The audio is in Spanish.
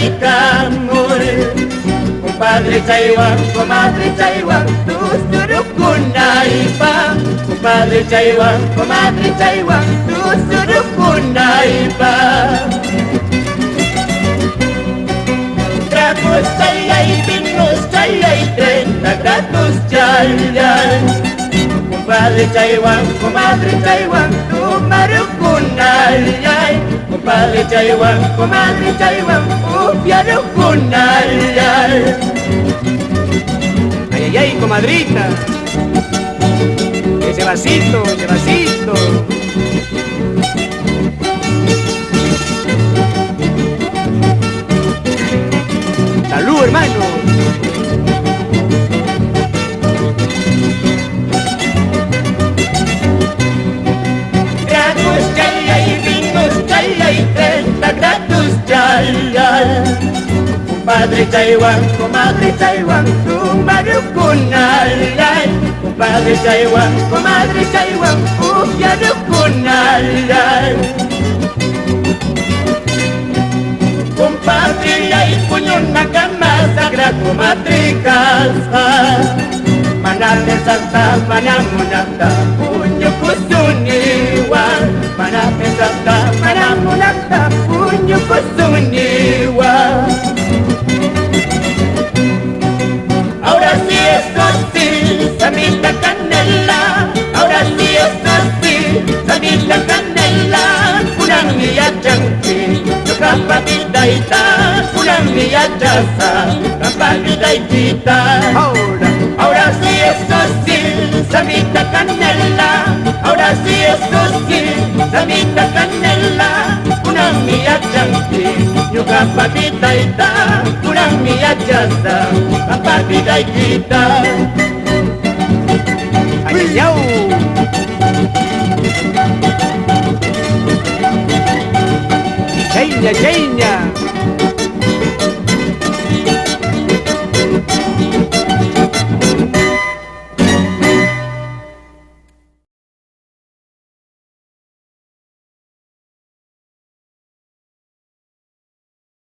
y kamul. Compadre Chaiwan, comadre Chaiwan, tus surukunaipa. Compadre Chaiwan, comadre Chaiwan, tus surukunaipa. Tragos chayay, vinos chayay, 30 gatos chayay. Compadre Chaiwan, comadre Chaiwan, tu marukunayay. Compadre Chaiwan, comadre Chaiwan, upiarukunayay. Ay, ay, ay, comadrita. Ese vasito, ese vasito. Salud, hermano. Tragos chayay, vinos chayay, 30 grados chayay. Compadre Chaiwan, comadre Chaiwan, tu marukunayay. Compadre Chaiwan, comadre Chaiwan, upiarukunayay. Compadre ay puño na cama sagra comadre casa. Manate santa manamunata puño kusuniwa. Manate santa manamunata puño kusuniwa. Ahora sí esto sí, Samita Canela. Ahora sí esto sí, Samita Canela. Kurang niya jangki, kapag ita, kurang niya jasa, kapag kita. Ahora sí esto sí, Samita Canela. Ahora sí esto sí, Samita Canela. Kurang niya jangki, kapag ita, kurang niya jasa, kapag kita. Ayaw! Chainya, chainya!